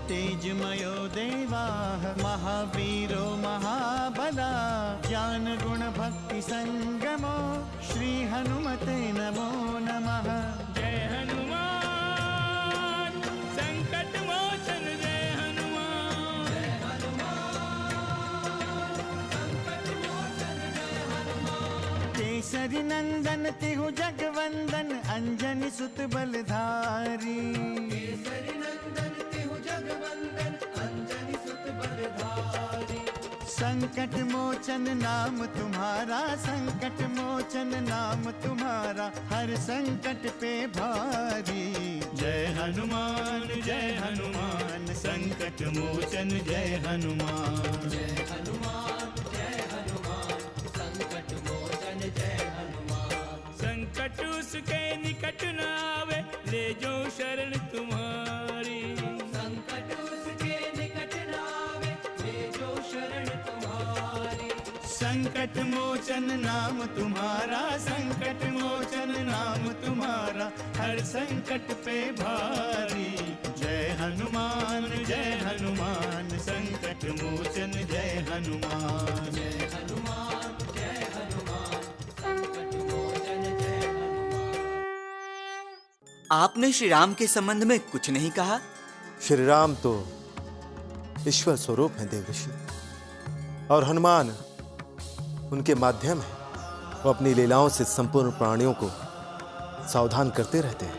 तेजमयो देवाः महावीरो महाबला ज्ञान गुण भक्ति संगमो श्री हनुमते नमो नमः। जय हनुमान संकट मोचन जय हनुमान। जय हनुमान संकट मोचन जय हनुमान। केसरी नंदन तिहु जगवंदन अंजनी सुत बलधारी। केसरी नंदन तिहु जगवंदन अंजनी सुत बलधारी। संकट मोचन नाम तुम्हारा संकट मोचन नाम तुम्हारा हर संकट पे भारी। जय हनुमान संकट मोचन जय हनुमान। जय हनुमान संकट मोचन जय हनुमान। संकट उसके निकट न आवे ले जो शरण तुम्हारी। संकट उसके निकट न आवे ले जो शरण तुम्हारी। संकट मोचन नाम तुम्हारा संकट मोचन नाम तुम्हारा हर संकट पे भारी। जय हनुमान संकट मोचन जय हनुमान। जय हनुमान संकट मोचन जय हनुमान। आपने श्री राम के संबंध में कुछ नहीं कहा। श्री राम तो ईश्वर स्वरूप हैं देवऋषि, और हनुमान उनके माध्यम है। वो अपनी लीलाओं से संपूर्ण प्राणियों को सावधान करते रहते हैं।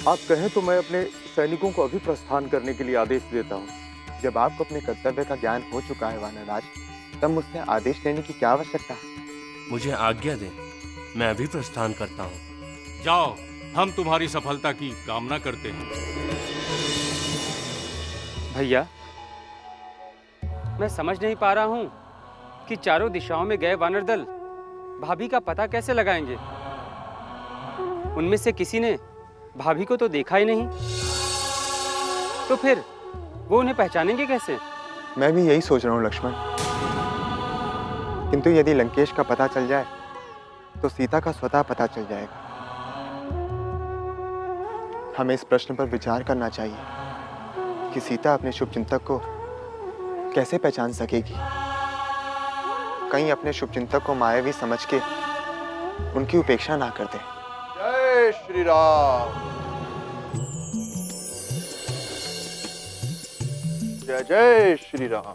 आप कहें तो मैं अपने सैनिकों को अभी प्रस्थान करने के लिए आदेश देता हूँ। जब आपको अपने कर्तव्य का ज्ञान हो चुका है वानरराज, तब मुझसे आदेश लेने की क्या आवश्यकता है? मुझे आज्ञा दें, मैं अभी प्रस्थान करता हूँ। जाओ, हम तुम्हारी सफलता की कामना करते हैं। भैया, मैं समझ नहीं पा रहा हूँ कि चारों दिशाओं में गए वानर दल भाभी का पता कैसे लगाएंगे। उनमें से किसी ने भाभी को तो देखा ही नहीं, तो फिर वो उन्हें पहचानेंगे कैसे? मैं भी यही सोच रहा हूँ लक्ष्मण, किंतु यदि लंकेश का पता चल जाए तो सीता का स्वतः पता चल जाएगा। हमें इस प्रश्न पर विचार करना चाहिए कि सीता अपने शुभचिंतक को कैसे पहचान सकेगी। कहीं अपने शुभचिंतक को मायावी समझ के उनकी उपेक्षा ना कर दे। जय श्री राम। जय जय श्री राम।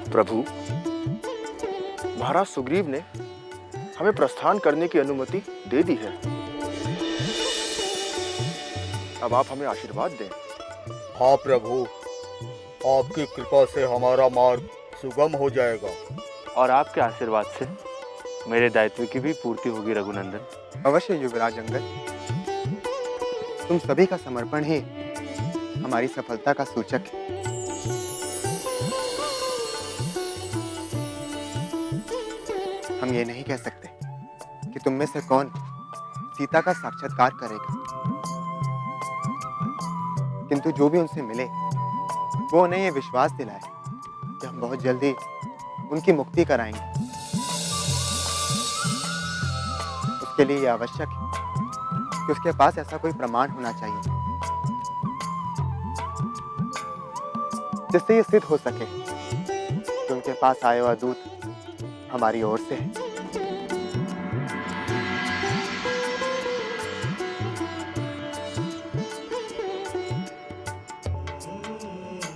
प्रभु, महाराज सुग्रीव ने हमें प्रस्थान करने की अनुमति दे दी है। अब आप हमें आशीर्वाद दें। हाँ प्रभु, आपकी कृपा से हमारा मार्ग सुगम हो जाएगा। और आपके आशीर्वाद से मेरे दायित्व की भी पूर्ति होगी रघुनंदन। अवश्य युवराज अंगद, तुम सभी का समर्पण ही हमारी सफलता का सूचक है। हम ये नहीं कह सकते कि तुम में से कौन सीता का साक्षात्कार करेगा, किंतु जो भी उनसे मिले वो उन्हें ये विश्वास दिलाए कि हम बहुत जल्दी उनकी मुक्ति कराएंगे। उसके लिए यह आवश्यक है कि उसके पास ऐसा कोई प्रमाण होना चाहिए जिससे ये सिद्ध हो सके कि उनके पास आया हुआ दूत हमारी ओर से है।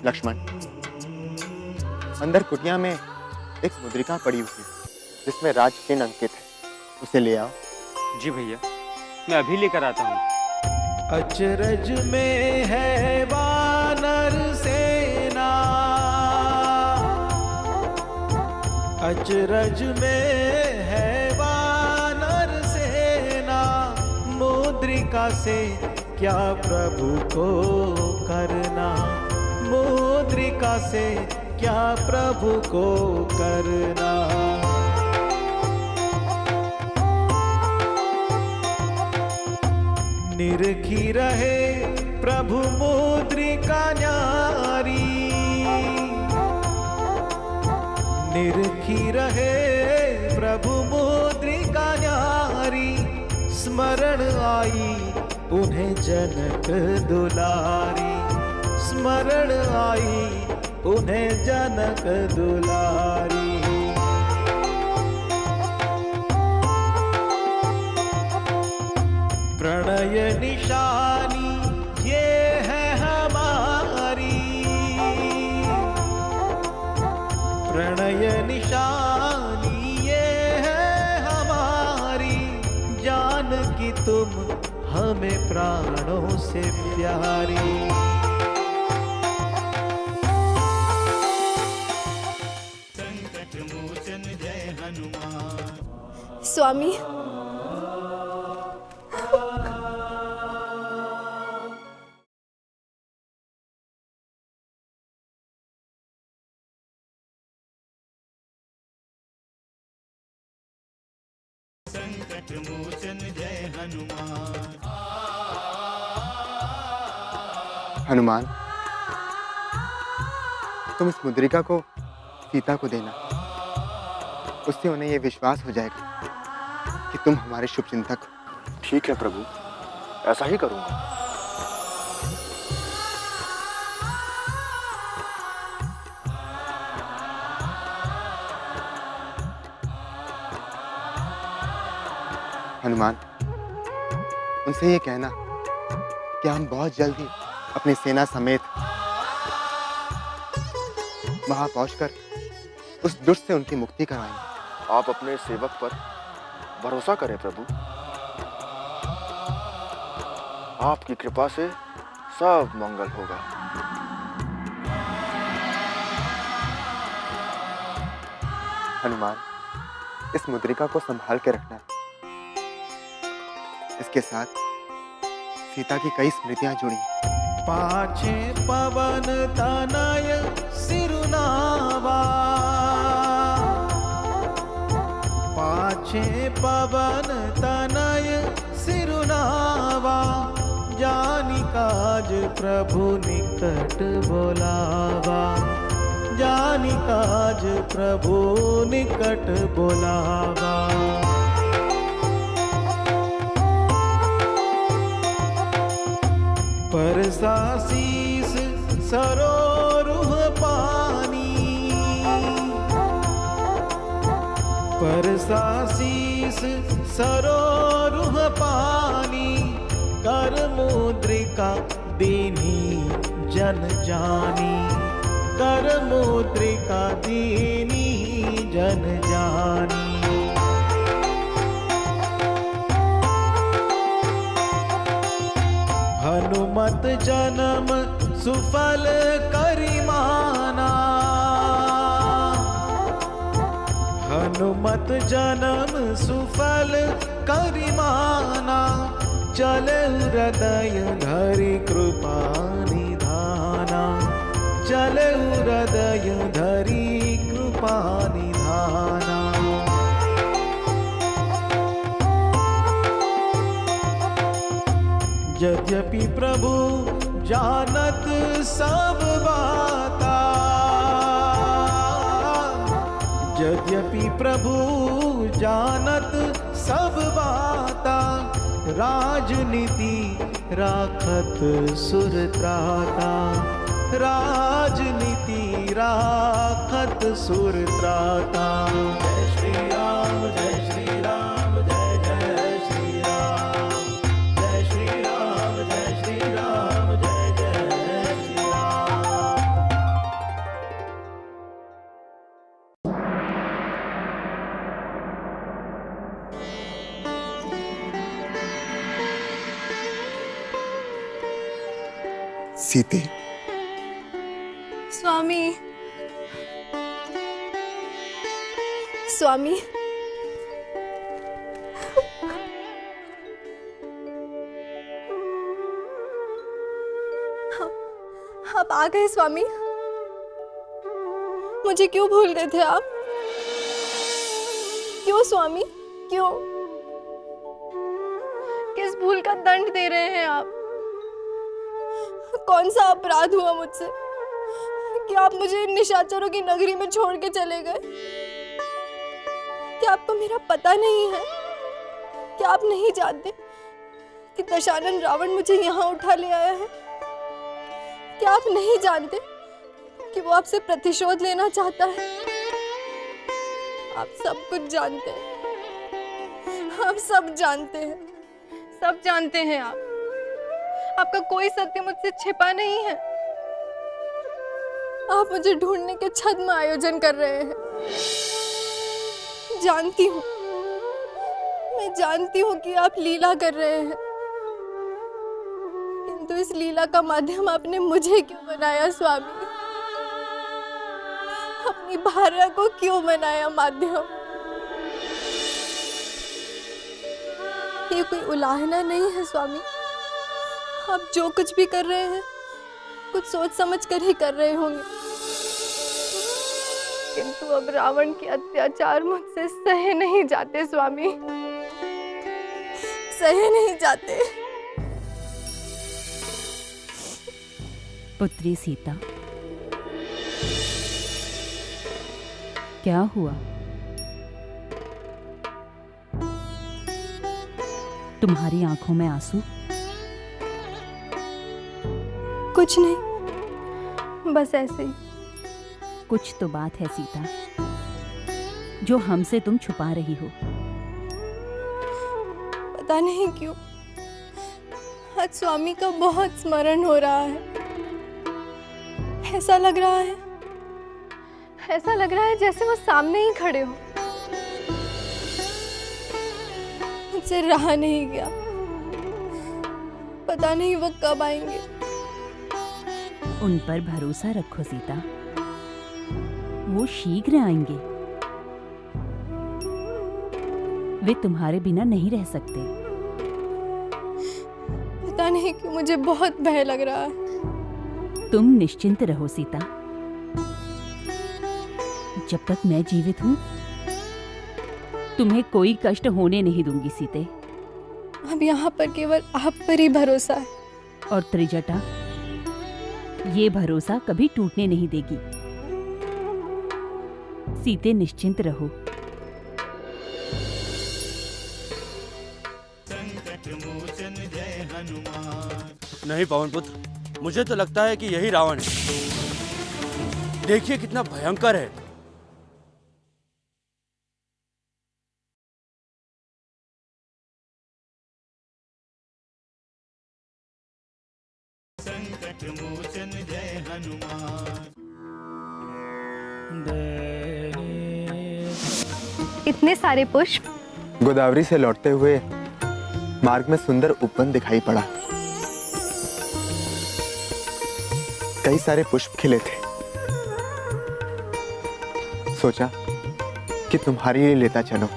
लक्ष्मण, अंदर कुटिया में एक मुद्रिका पड़ी हुई है जिसमें राज चिन्ह अंकित है, उसे ले आओ। जी भैया, मैं अभी लेकर आता हूँ। अचरज में है वानर सेना, अचरज में है वानर सेना, मुद्रिका से क्या प्रभु को करना, मुद्रिका से क्या प्रभु को करना। निरखी रहे प्रभु मुद्रिका न्यारी, निरखी रहे प्रभु मुद्रिका न्यारी। स्मरण आई उन्हें जनक दुलारी, स्मरण आई उन्हें जनक दुलारी। प्रणय निशानी ये है हमारी, प्रणय निशानी ये है हमारी। जानकी तुम हमें प्राणों से प्यारी। संकट मोचन जय हनुमान। स्वामी, संकट मोचन जय हनुमान। हनुमान, तुम इस मुद्रिका को सीता को देना, उससे उन्हें यह विश्वास हो जाएगा कि तुम हमारे शुभचिंतक हो। ठीक है प्रभु, ऐसा ही करूंगा। हनुमान, उनसे ये कहना कि हम बहुत जल्द ही अपनी सेना समेत वहां पहुंचकर उस दुष्ट से उनकी मुक्ति करवाएंगे। आप अपने सेवक पर भरोसा करें प्रभु, आपकी कृपा से सब मंगल होगा। हनुमान, इस मुद्रिका को संभाल के रखना। इसके साथ सीता की कई स्मृतियां जुड़ी हैं। पाछे पवन तनय सिरुनावा, पाछे पवन तनय सिरुनावा। जानि काज प्रभु निकट बोलावा, जानि काज प्रभु निकट बोलावा। परसा शीस सरोरुह पानी, परसा शीस सरोरुह पानी। कर मुद्रिका दीनी जन जानी, कर मुद्रिका दीनी जन जानी। हनुमत जन्म सुफल करिमाना, हनुमत जन्म सुफल करिमाना। चले हृदय धरि कृपा निधाना, चले हृदय धरि कृपा निधाना। यद्यपि प्रभु जानत सब बाता, यद्यपि प्रभु जानत सब बाता। राजनीति राखत सुरत्राता, राजनीति राखत सुरत्राता। जय श्री राम, जय श्री राम, जय जय श्री राम। जय श्री राम, जय श्री राम, जय जय श्री राम। सीते, स्वामी, स्वामी, आप आ गए स्वामी। मुझे क्यों भूल गए थे आप? क्यों स्वामी, क्यों? किस भूल का दंड दे रहे हैं आप? कौन सा अपराध हुआ मुझसे कि आप मुझे निशाचरों की नगरी में छोड़ के चले गए? क्या आपको मेरा पता नहीं है? क्या आप नहीं जानते कि दशानन रावण मुझे यहाँ उठा ले आया है? क्या आप नहीं जानते कि वो आपसे प्रतिशोध लेना चाहता है? आप सब कुछ जानते हैं, आप सब जानते हैं, सब जानते हैं आप। आपका कोई सत्य मुझसे छिपा नहीं है। आप मुझे ढूंढने के छद्म आयोजन कर रहे हैं। जानती हूँ, मैं जानती हूँ कि आप लीला कर रहे हैं, किंतु इस लीला का माध्यम आपने मुझे क्यों बनाया स्वामी? अपनी भार्या को क्यों बनाया माध्यम? ये कोई उलाहना नहीं है स्वामी। आप जो कुछ भी कर रहे हैं कुछ सोच समझ कर ही कर रहे होंगे, किंतु अब रावण के अत्याचार मुझसे सहे नहीं जाते स्वामी, सहे नहीं जाते। पुत्री सीता, क्या हुआ? तुम्हारी आंखों में आंसू? कुछ नहीं, बस ऐसे ही। कुछ तो बात है सीता, जो हमसे तुम छुपा रही हो। पता नहीं क्यों आज स्वामी का बहुत स्मरण हो रहा है। ऐसा लग रहा है, ऐसा लग रहा है जैसे वो सामने ही खड़े हो। मुझसे रहा नहीं गया, पता नहीं वो कब आएंगे। उन पर भरोसा रखो सीता, वो शीघ्र आएंगे। वे तुम्हारे बिना नहीं रह सकते। पता नहीं क्यों मुझे बहुत भय लग रहा है। तुम निश्चिंत रहो सीता, जब तक मैं जीवित हूं तुम्हें कोई कष्ट होने नहीं दूंगी सीते। अब यहाँ पर केवल आप पर ही भरोसा है। और त्रिजटा ये भरोसा कभी टूटने नहीं देगी। सीते निश्चिंत रहो। नहीं पवन पुत्र, मुझे तो लगता है कि यही रावण है। देखिए कितना भयंकर है। संकट मोचन जय हनुमान। इतने सारे पुष्प। गोदावरी से लौटते हुए मार्ग में सुंदर उपवन दिखाई पड़ा। कई सारे पुष्प खिले थे। सोचा कि तुम्हारे लिए लेता चलो।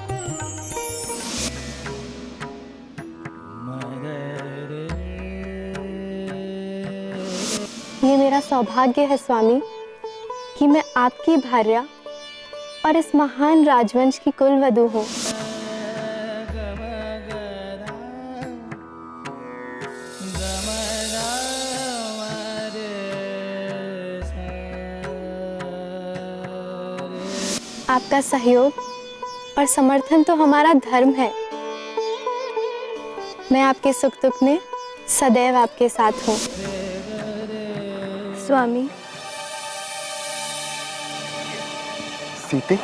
ये मेरा सौभाग्य है स्वामी कि मैं आपकी भार्या और इस महान राजवंश की कुलवधू हूँ। आपका सहयोग और समर्थन तो हमारा धर्म है। मैं आपके सुख दुख में सदैव आपके साथ हूँ स्वामी। सीते,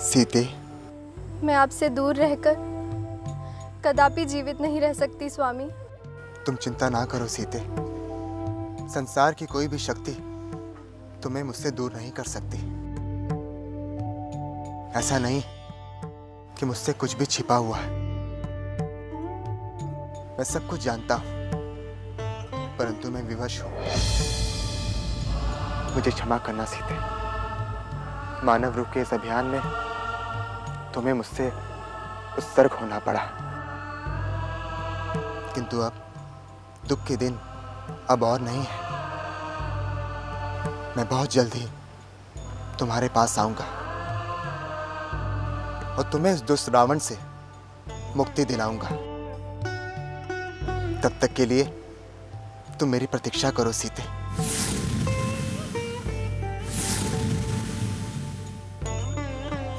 सीते, मैं आपसे दूर रहकर कदापि जीवित नहीं रह सकती स्वामी। तुम चिंता ना करो सीते। संसार की कोई भी शक्ति तुम्हें मुझसे दूर नहीं कर सकती। ऐसा नहीं कि मुझसे कुछ भी छिपा हुआ है। मैं सब कुछ जानता हूं, परंतु मैं विवश हूं। मुझे क्षमा करना सीते। मानव रूप के इस अभियान में तुम्हें मुझसे उत्सर्ग होना पड़ा। किंतु अब दुख के दिन अब और नहीं है। मैं बहुत जल्द ही तुम्हारे पास आऊंगा और तुम्हें इस दुष्ट रावण से मुक्ति दिलाऊंगा। तब तक के लिए तुम मेरी प्रतीक्षा करो सीते।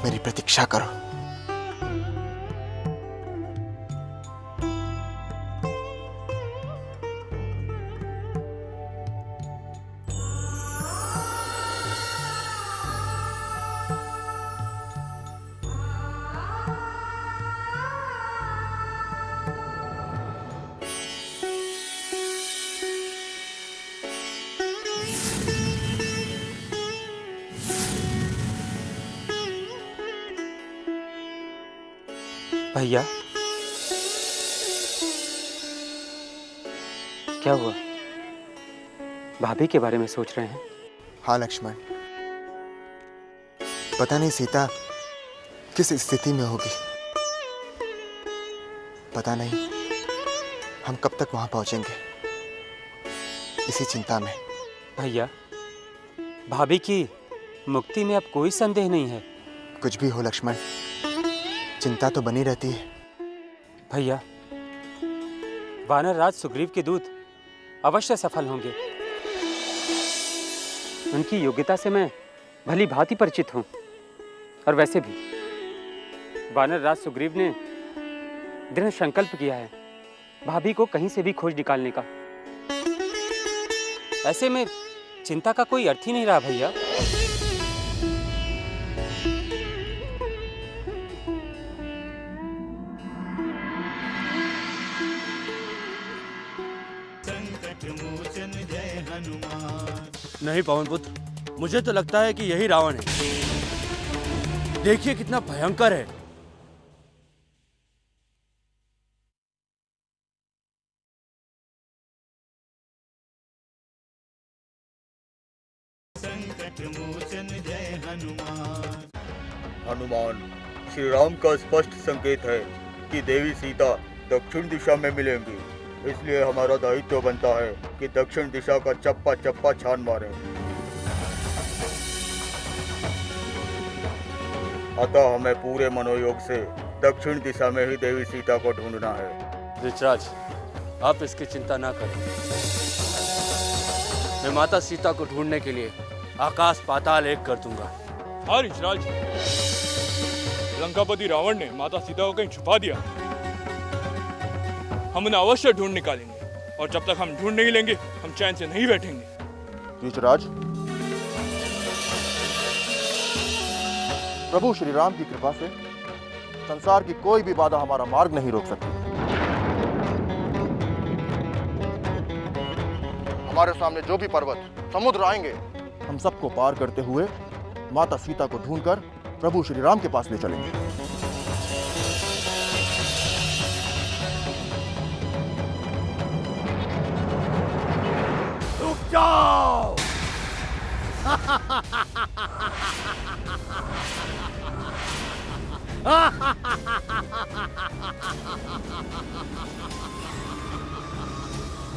मेरी प्रतीक्षा करो। भैया, क्या हुआ? भाभी के बारे में सोच रहे हैं? हाँ लक्ष्मण, पता नहीं सीता किस स्थिति में होगी। पता नहीं हम कब तक वहां पहुंचेंगे, इसी चिंता में। भैया, भाभी की मुक्ति में अब कोई संदेह नहीं है। कुछ भी हो लक्ष्मण, चिंता तो बनी रहती है। भैया, वानर राज सुग्रीव के दूत अवश्य सफल होंगे। उनकी योग्यता से मैं भली भांति परिचित हूं। और वैसे भी वानर राज सुग्रीव ने दृढ़ संकल्प किया है भाभी को कहीं से भी खोज निकालने का। ऐसे में चिंता का कोई अर्थ ही नहीं रहा भैया। नहीं पवन पुत्र, मुझे तो लगता है कि यही रावण है। देखिए कितना भयंकर है। हनुमान, श्री राम का स्पष्ट संकेत है कि देवी सीता दक्षिण दिशा में मिलेंगी। इसलिए हमारा दायित्व बनता है कि दक्षिण दिशा का चप्पा चप्पा छान मारें। अतः हमें पूरे मनोयोग से दक्षिण दिशा में ही देवी सीता को ढूंढना है। ऋषराज, आप इसकी चिंता ना करें। मैं माता सीता को ढूंढने के लिए आकाश पाताल एक कर दूंगा। हाँ ऋषराज, लंकापति रावण ने माता सीता को कहीं छुपा दिया। हम उन्हें अवश्य ढूंढ निकालेंगे और जब तक हम ढूंढ नहीं लेंगे हम चैन से नहीं बैठेंगे। ऋषराज, प्रभु श्री राम की कृपा से संसार की कोई भी बाधा हमारा मार्ग नहीं रोक सकती। हमारे सामने जो भी पर्वत, समुद्र आएंगे, हम सबको पार करते हुए माता सीता को ढूंढकर प्रभु श्री राम के पास ले चलेंगे। जाओ।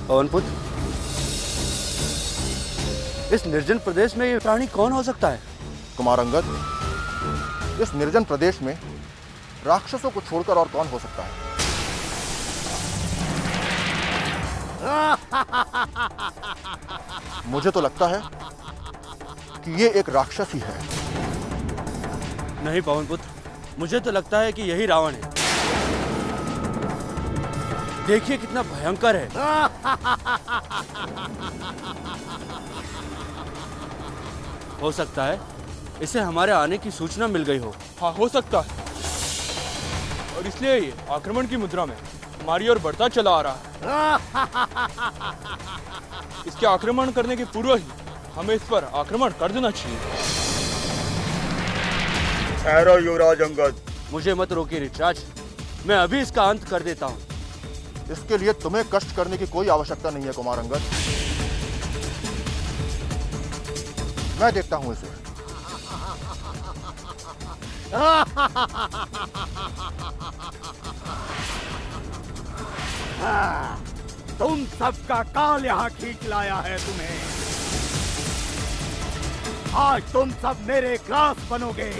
पवन पुत्र, इस निर्जन प्रदेश में ये प्राणी कौन हो सकता है? कुमार अंगद, इस निर्जन प्रदेश में राक्षसों को छोड़कर और कौन हो सकता है? मुझे तो लगता है कि ये एक राक्षस ही है। नहीं पवन पुत्र, मुझे तो लगता है कि यही रावण है। देखिए कितना भयंकर है। हो सकता है इसे हमारे आने की सूचना मिल गई हो। हाँ, हो सकता है, और इसलिए ये आक्रमण की मुद्रा में हमारी ओर बढ़ता चला आ रहा है। इसके आक्रमण करने के पूर्व ही हमें इस पर आक्रमण कर देना चाहिए। ठहरो युवराज अंगद। मुझे मत रोकिए ऋषराज, मैं अभी इसका अंत कर देता हूँ। इसके लिए तुम्हें कष्ट करने की कोई आवश्यकता नहीं है कुमार अंगद। मैं देखता हूँ इसे। तुम सबका काल यहाँ खींच लाया है तुम्हें। आज तुम सब मेरे ग्रास बनोगे।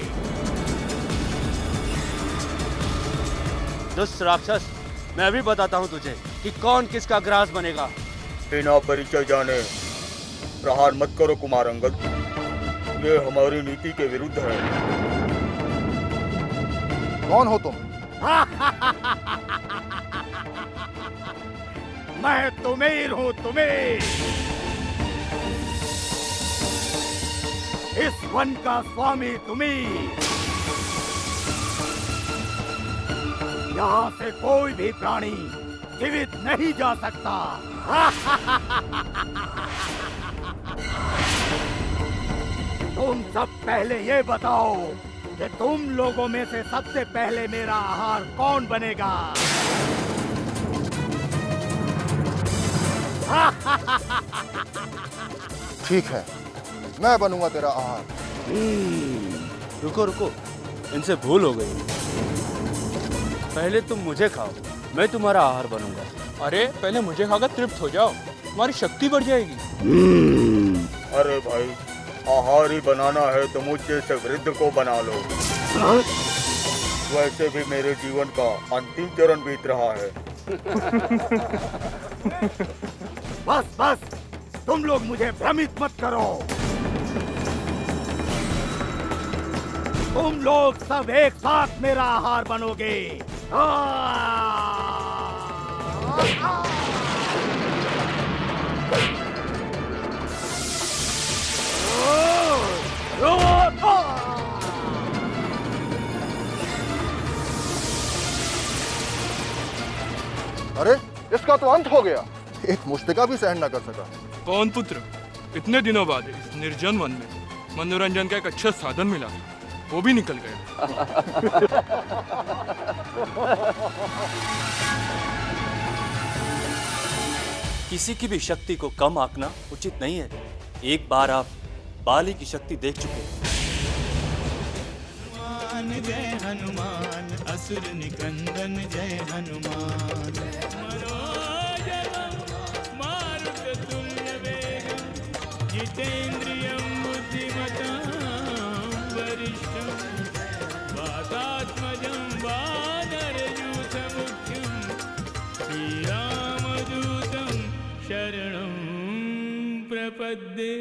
दुष्ट राक्षस, मैं भी बताता हूँ तुझे कि कौन किसका ग्रास बनेगा। बिना परिचय जाने प्रहार मत करो कुमार अंगद, ये हमारी नीति के विरुद्ध है। कौन हो तुम? मैं तुमेर हूँ, तुमेर। इस वन का स्वामी तुमीर। यहाँ से कोई भी प्राणी जीवित नहीं जा सकता। तुम सब पहले ये बताओ कि तुम लोगों में से सबसे पहले मेरा आहार कौन बनेगा? ठीक है, मैं बनूंगा तेरा आहार। रुको रुको, इनसे भूल हो गई। पहले तुम मुझे खाओ, मैं तुम्हारा आहार बनूंगा। अरे पहले मुझे खाकर तृप्त हो जाओ, तुम्हारी शक्ति बढ़ जाएगी। अरे भाई, आहार ही बनाना है तो मुझ जैसे वृद्ध को बना लो। वैसे भी मेरे जीवन का अंतिम चरण बीत रहा है। बस बस, तुम लोग मुझे भ्रमित मत करो। तुम लोग सब एक साथ मेरा आहार बनोगे। अरे इसका तो अंत हो गया। एक मुश्तिका भी सहन न कर सका। पवन पुत्र, इतने दिनों बाद इस निर्जन वन में मनोरंजन का एक अच्छा साधन मिला, वो भी निकल गया। किसी की भी शक्ति को कम आंकना उचित नहीं है। एक बार आप बाली की शक्ति देख चुके हैं। जय हनुमान, असुर निकंदन जय हनुमान। जितेन्द्रियं बुद्धिमतां वरिष्ठं वातात्मजं वानरयूथमुख्यं श्रीरामदूतं शरणं प्रपद्ये।